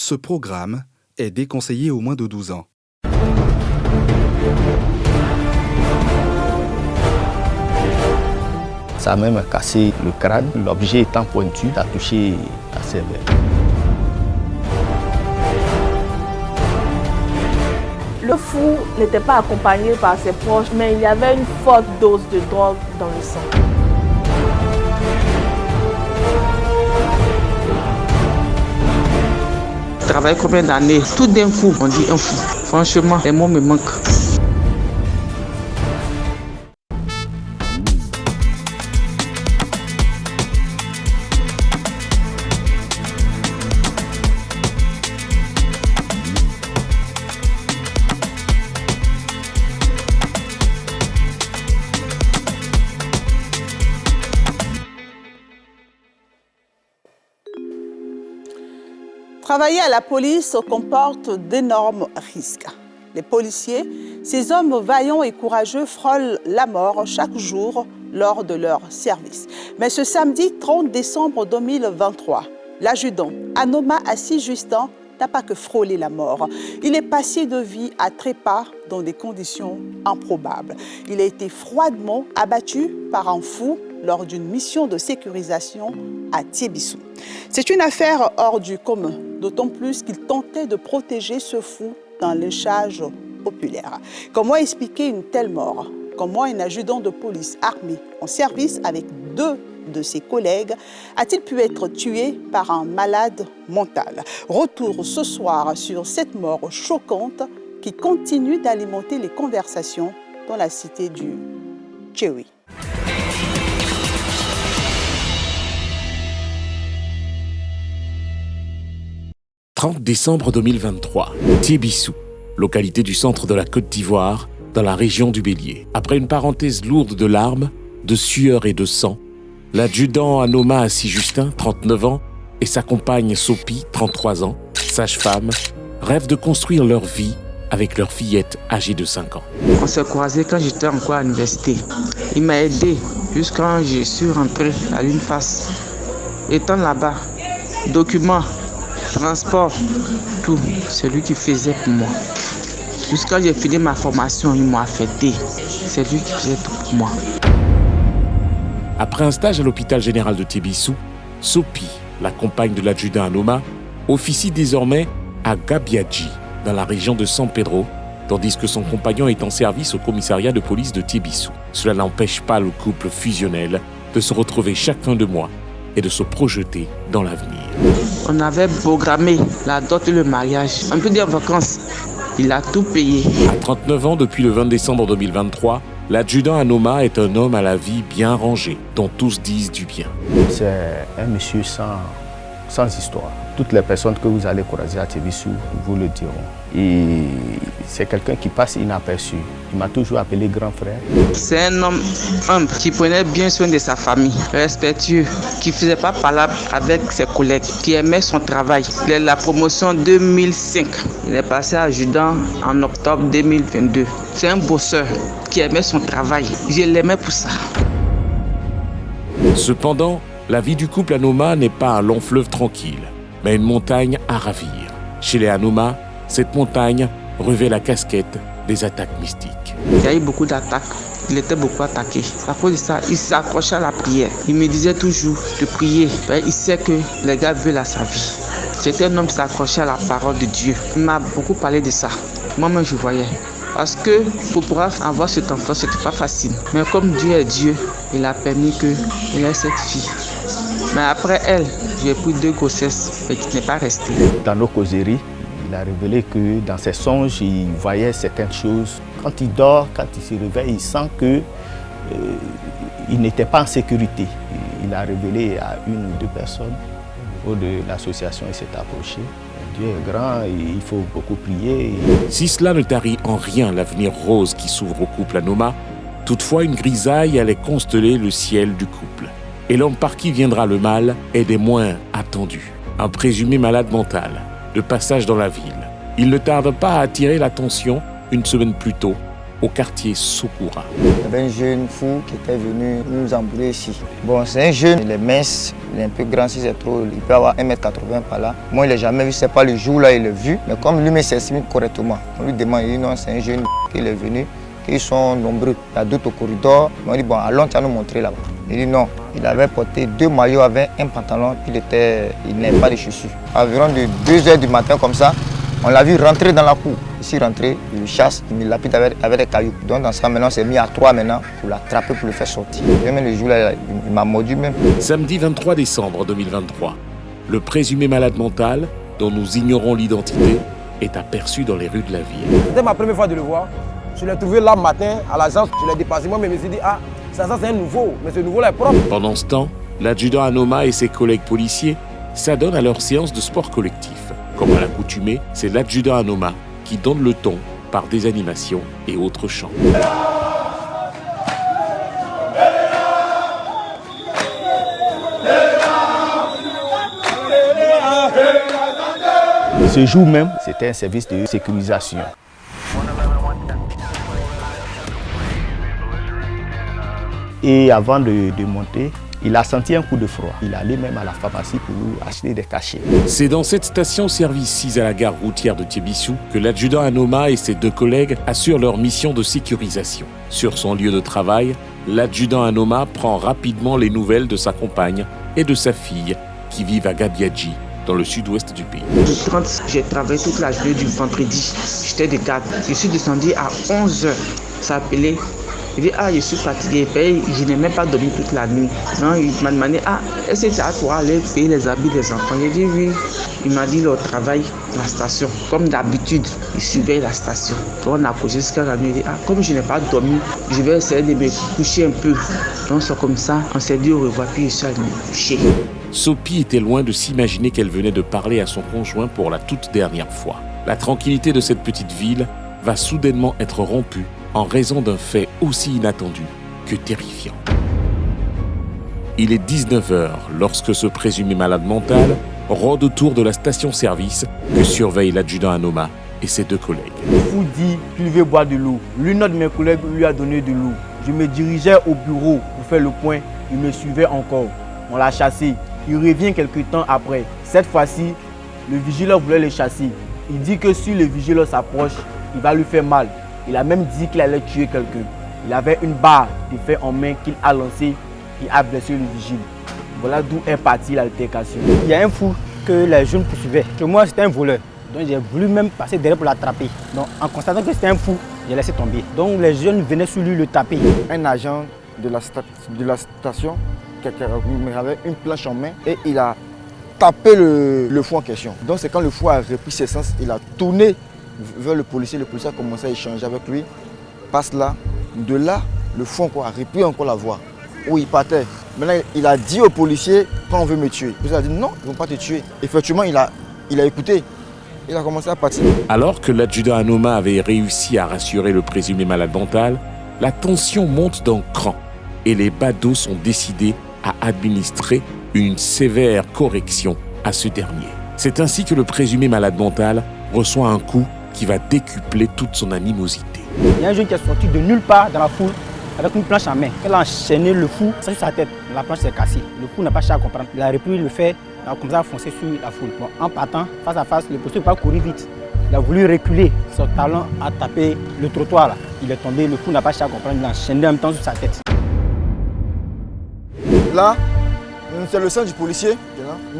Ce programme est déconseillé aux moins de 12 ans. Ça a même cassé le crâne. L'objet étant pointu, a touché la cervelle. Le fou n'était pas accompagné par ses proches, mais il y avait une forte dose de drogue dans le sang. Travaille combien d'années? Tout d'un coup, on dit un fou. Franchement, les mots me manquent. Travailler à la police comporte d'énormes risques. Les policiers, ces hommes vaillants et courageux, frôlent la mort chaque jour lors de leur service. Mais ce samedi 30 décembre 2023, l'adjudant Anoma Assis-Justin n'a pas que frôlé la mort. Il est passé de vie à trépas dans des conditions improbables. Il a été froidement abattu par un fou lors d'une mission de sécurisation à Thiébissou. C'est une affaire hors du commun, d'autant plus qu'il tentait de protéger ce fou d'un lynchage populaire. Comment expliquer une telle mort? Comment un adjudant de police armé en service avec 2 de ses collègues a-t-il pu être tué par un malade mental? Retour ce soir sur cette mort choquante qui continue d'alimenter les conversations dans la cité du Tchéwi. 30 décembre 2023, Thiébissou, localité du centre de la Côte d'Ivoire, dans la région du Bélier. Après une parenthèse lourde de larmes, de sueur et de sang, l'adjudant Anoma Assis-Justin, 39 ans, et sa compagne Sophie, 33 ans, sage-femme, rêvent de construire leur vie avec leur fillette âgée de 5 ans. On s'est croisés quand j'étais encore à l'université. Il m'a aidé jusqu'à quand je suis rentré à l'UNFAS. Étant là-bas, documents, transport, tout, c'est lui qui faisait pour moi. Jusqu'à j'ai fini ma formation, il m'a affecté. C'est lui qui faisait tout pour moi. Après un stage à l'hôpital général de Thiébissou, Sophie, la compagne de l'adjudant Anoma, officie désormais à Gabiadji, dans la région de San Pedro, tandis que son compagnon est en service au commissariat de police de Thiébissou. Cela n'empêche pas le couple fusionnel de se retrouver chaque fin de mois et de se projeter dans l'avenir. On avait programmé la dot et le mariage. On peut dire vacances. Il a tout payé. À 39 ans, depuis le 20 décembre 2023, l'adjudant Anoma est un homme à la vie bien rangée, dont tous disent du bien. C'est un monsieur sans histoire. Toutes les personnes que vous allez croiser à Thiébissou vous le diront. Et c'est quelqu'un qui passe inaperçu. Il m'a toujours appelé grand frère. C'est un homme humble qui prenait bien soin de sa famille, respectueux, qui ne faisait pas palabre avec ses collègues, qui aimait son travail. Il a la promotion 2005. Il est passé adjudant en octobre 2022. C'est un bosseur qui aimait son travail. Je l'aimais pour ça. Cependant, la vie du couple Anoma n'est pas un long fleuve tranquille, mais une montagne à ravir. Chez les Anoma, cette montagne revêt la casquette des attaques mystiques. Il y a eu beaucoup d'attaques. Il était beaucoup attaqué. À cause de ça, il s'accrochait à la prière. Il me disait toujours de prier. Il sait que les gars veulent à sa vie. C'était un homme qui s'accrochait à la parole de Dieu. Il m'a beaucoup parlé de ça. Moi-même, je voyais. Parce que pour pouvoir avoir cet enfant, ce n'était pas facile. Mais comme Dieu est Dieu, il a permis qu'il ait cette fille. Mais après elle, j'ai pris 2 grossesses et qui n'est pas restée. Dans nos causeries, il a révélé que dans ses songes, il voyait certaines choses. Quand il dort, quand il se réveille, il sent qu'il n'était pas en sécurité. Il a révélé à 1 ou 2 personnes au niveau de l'association, il s'est approché. Dieu est grand et il faut beaucoup prier. Si cela ne tarit en rien l'avenir rose qui s'ouvre au couple Anoma, toutefois une grisaille allait consteller le ciel du couple. Et l'homme par qui viendra le mal est des moins attendus. Un présumé malade mental, de passage dans la ville. Il ne tarde pas à attirer l'attention, une semaine plus tôt, au quartier Sokura. Il y avait un jeune fou qui était venu nous embrouiller ici. Bon, c'est un jeune, il est mince, il est un peu grand, si c'est trop, il peut avoir 1m80 par là. Moi, il n'a jamais vu, c'est pas le jour là, il l'a vu. Mais comme lui s'exprime correctement, on lui demande, il dit non, c'est un jeune qui est venu, ils sont nombreux. Il y a d'autres au corridor. On dit, bon, allons, tu vas nous montrer là-bas. Il dit non, il avait porté 2 maillots avec un pantalon, puis il n'avait pas de chaussures. Environ de 2 h du matin comme ça, on l'a vu rentrer dans la cour. Ici, rentré, il le chasse, il me lapide avec des cailloux. Donc dans ça, maintenant, c'est mis à 3 maintenant pour l'attraper, pour le faire sortir. Même le jour là, il m'a mordu même. Samedi 23 décembre 2023, le présumé malade mental, dont nous ignorons l'identité, est aperçu dans les rues de la ville. C'était ma première fois de le voir. Je l'ai trouvé là matin à l'agence, je l'ai dépassé moi, mais je me suis dit, ah, ça c'est un nouveau, mais ce nouveau-là est propre. Pendant ce temps, l'adjudant Anoma et ses collègues policiers s'adonnent à leur séance de sport collectif. Comme à l'accoutumée, c'est l'adjudant Anoma qui donne le ton par des animations et autres chants. Ce jour même, c'était un service de sécurisation. Et avant de monter, il a senti un coup de froid. Il allait même à la pharmacie pour acheter des cachets. C'est dans cette station-service sise à la gare routière de Tiebissou que l'adjudant Anoma et ses 2 collègues assurent leur mission de sécurisation. Sur son lieu de travail, l'adjudant Anoma prend rapidement les nouvelles de sa compagne et de sa fille qui vivent à Gabiadji, dans le sud-ouest du pays. Le 30, j'ai travaillé toute la journée du vendredi. J'étais de garde. Je suis descendu à 11 h. Ça appelait. Il dit, ah, je suis fatigué, je n'ai même pas dormi toute la nuit. Non, il m'a demandé, ah, est-ce que c'est à toi aller payer les habits des enfants? J'ai dit oui. Il m'a dit, le travail, la station. Comme d'habitude, il surveille la station. Donc on a posé jusqu'à la nuit. Il dit, ah, comme je n'ai pas dormi, je vais essayer de me coucher un peu. Donc c'est comme ça, on s'est dit au revoir, puis je suis allé me coucher. Sophie était loin de s'imaginer qu'elle venait de parler à son conjoint pour la toute dernière fois. La tranquillité de cette petite ville va soudainement être rompue en raison d'un fait aussi inattendu que terrifiant. Il est 19 h lorsque ce présumé malade mental rôde autour de la station-service que surveille l'adjudant Anoma et ses 2 collègues. Fou dit qu'il veut boire de l'eau. L'une de mes collègues lui a donné de l'eau. Je me dirigeais au bureau pour faire le point. Il me suivait encore. On l'a chassé. Il revient quelques temps après. Cette fois-ci, le vigileur voulait le chasser. Il dit que si le vigileur s'approche, il va lui faire mal. Il a même dit qu'il allait tuer quelqu'un. Il avait une barre de fer en main qu'il a lancée et a blessé le vigile. Voilà d'où est partie l'altercation. Il y a un fou que les jeunes poursuivaient. Que moi, c'était un voleur. Donc j'ai voulu même passer derrière pour l'attraper. Donc en constatant que c'était un fou, j'ai laissé tomber. Donc les jeunes venaient sur lui le taper. Un agent de la station qui avait une planche en main et il a tapé le fou en question. Donc c'est quand le fou a repris ses sens, il a tourné vers le policier a commencé à échanger avec lui. Passe là, de là, le fou a repris encore la voie où il partait. Maintenant, il a dit au policier, quand on veut me tuer. Il a dit non, ils ne vont pas te tuer. Effectivement, il a écouté. Il a commencé à partir. Alors que l'adjudant Anoma avait réussi à rassurer le présumé malade mental, la tension monte d'un cran et les badauds sont décidés à administrer une sévère correction à ce dernier. C'est ainsi que le présumé malade mental reçoit un coup qui va décupler toute son animosité. Il y a un jeune qui est sorti de nulle part dans la foule avec une planche en main. Elle a enchaîné le fou sur sa tête. La planche s'est cassée. Le fou n'a pas cherché à comprendre. Il a repris le fait, il a commencé à foncer sur la foule. Bon, en partant face à face, le policier ne peut pas courir vite. Il a voulu reculer. Son talon a tapé le trottoir. Là. Il est tombé, le fou n'a pas cherché à comprendre. Il a enchaîné en même temps sur sa tête. Là, c'est le sang du policier,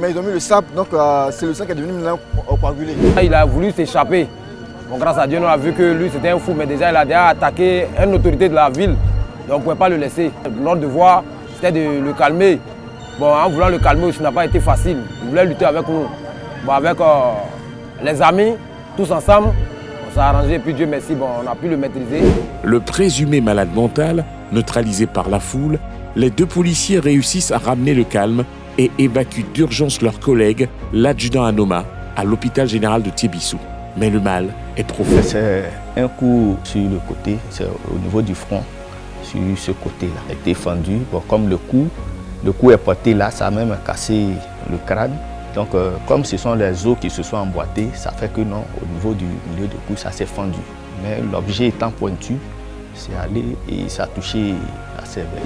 mais ils ont mis le sable, donc c'est le sang qui est devenu coagulé. Il a voulu s'échapper. Bon, grâce à Dieu, on a vu que lui c'était un fou, mais déjà il a déjà attaqué une autorité de la ville. Donc on ne pouvait pas le laisser. Notre devoir, c'était de le calmer. Bon, en voulant le calmer aussi, ça n'a pas été facile. Il voulait lutter avec nous. Bon, avec les amis, tous ensemble, on s'est arrangé, puis Dieu merci, bon, on a pu le maîtriser. Le présumé malade mental, neutralisé par la foule, les 2 policiers réussissent à ramener le calme et évacuent d'urgence leur collègue, l'adjudant Anoma, à l'hôpital général de Tiebissou. Mais le mal est profond. C'est un coup sur le côté, c'est au niveau du front, sur ce côté-là. Il a été fendu, bon, comme le coup est porté là, ça a même cassé le crâne. Donc comme ce sont les os qui se sont emboîtés, ça fait que non, au niveau du milieu du cou, ça s'est fendu. Mais l'objet étant pointu, c'est allé et ça a touché la cervelle.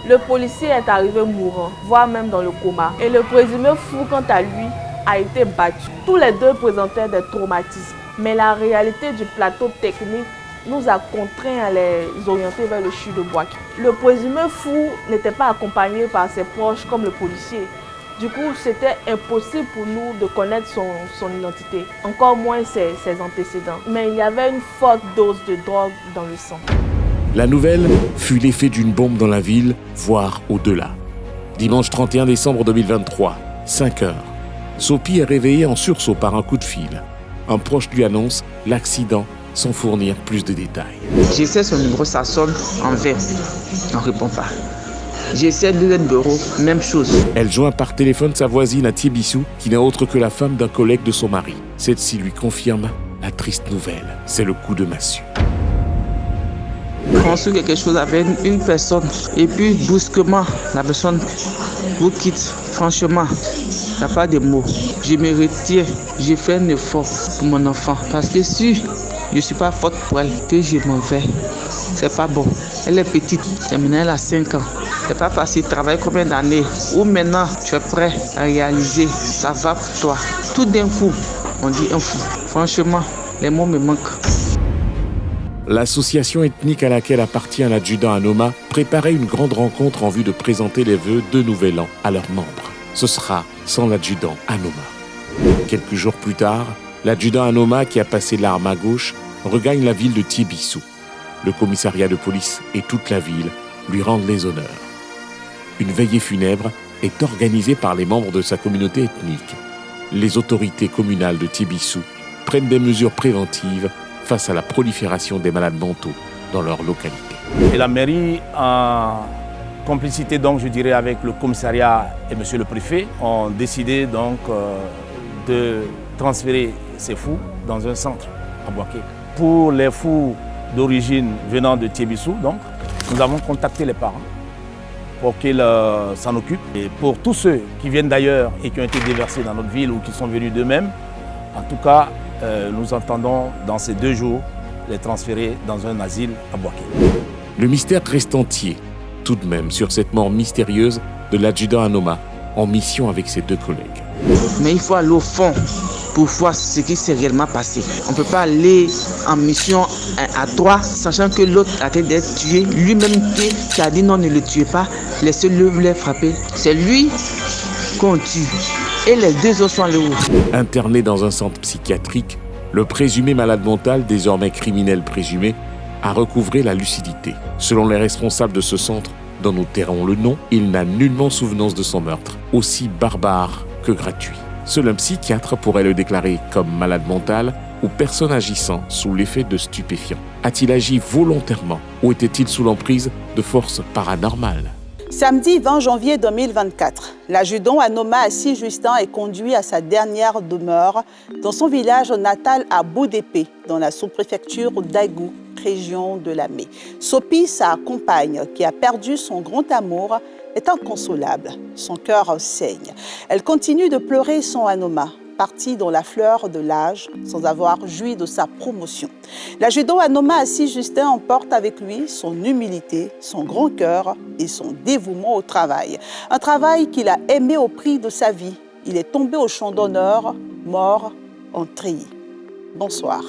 Le policier est arrivé mourant, voire même dans le coma. Et le présumé fou, quant à lui, a été battu. Tous les deux présentaient des traumatismes. Mais la réalité du plateau technique nous a contraints à les orienter vers le CHU de Boaké. Le présumé fou n'était pas accompagné par ses proches comme le policier. Du coup, c'était impossible pour nous de connaître son identité, encore moins ses antécédents. Mais il y avait une forte dose de drogue dans le sang. La nouvelle fut l'effet d'une bombe dans la ville, voire au-delà. Dimanche 31 décembre 2023, 5 heures. Sophie est réveillée en sursaut par un coup de fil. Un proche lui annonce l'accident sans fournir plus de détails. J'essaie son numéro, ça sonne en vert. On ne répond pas. J'essaie le numéro, même chose. Elle joint par téléphone sa voisine à Tibissou, qui n'est autre que la femme d'un collègue de son mari. Celle-ci lui confirme la triste nouvelle. C'est le coup de massue. Construire quelque chose avec une personne et puis brusquement, la personne vous quitte. Franchement, il n'y a pas de mots. Je me retire, je fais un effort pour mon enfant. Parce que si je ne suis pas forte pour elle, que je m'en vais, c'est pas bon. Elle est petite, maintenant elle a 5 ans. C'est pas facile de travailler combien d'années. Ou maintenant tu es prêt à réaliser, ça va pour toi. Tout d'un coup, on dit un fou. Franchement, les mots me manquent. L'association ethnique à laquelle appartient l'adjudant Anoma préparait une grande rencontre en vue de présenter les vœux de Nouvel An à leurs membres. Ce sera sans l'adjudant Anoma. Quelques jours plus tard, l'adjudant Anoma, qui a passé l'arme à gauche, regagne la ville de Tibissou. Le commissariat de police et toute la ville lui rendent les honneurs. Une veillée funèbre est organisée par les membres de sa communauté ethnique. Les autorités communales de Tibissou prennent des mesures préventives face à la prolifération des malades mentaux dans leur localité. Et la mairie, en complicité donc je dirais avec le commissariat et monsieur le préfet, ont décidé donc de transférer ces fous dans un centre à Boaké. Pour les fous d'origine venant de Tibissou, donc, nous avons contacté les parents pour qu'ils s'en occupent. Et pour tous ceux qui viennent d'ailleurs et qui ont été déversés dans notre ville ou qui sont venus d'eux-mêmes, en tout cas, nous entendons dans ces 2 jours les transférer dans un asile à Boaké. Le mystère reste entier, tout de même, sur cette mort mystérieuse de l'adjudant Anoma, en mission avec ses 2 collègues. Mais il faut aller au fond pour voir ce qui s'est réellement passé. On ne peut pas aller en mission à 3, sachant que l'autre a été d'être tué. Lui-même qui a dit non, ne le tuez pas, laissez-le les frapper. C'est lui qu'on tue. Et les 2 autres sont allés où? Interné dans un centre psychiatrique, le présumé malade mental, désormais criminel présumé, a recouvré la lucidité. Selon les responsables de ce centre, dont nous tairons le nom, il n'a nullement souvenance de son meurtre, aussi barbare que gratuit. Seul un psychiatre pourrait le déclarer comme malade mental ou personne agissant sous l'effet de stupéfiants. A-t-il agi volontairement ou était-il sous l'emprise de forces paranormales? Samedi 20 janvier 2024, l'adjudant Anoma Assis Justin est conduit à sa dernière demeure dans son village natal à Boudépé, dans la sous-préfecture d'Aigou, région de Lamé. Sophie, sa compagne, qui a perdu son grand amour, est inconsolable. Son cœur saigne. Elle continue de pleurer son Anoma, parti dans la fleur de l'âge, sans avoir joui de sa promotion. L'adjudant Anoma Assis Justin emporte avec lui son humilité, son grand cœur et son dévouement au travail. Un travail qu'il a aimé au prix de sa vie. Il est tombé au champ d'honneur, mort en treillis. Bonsoir.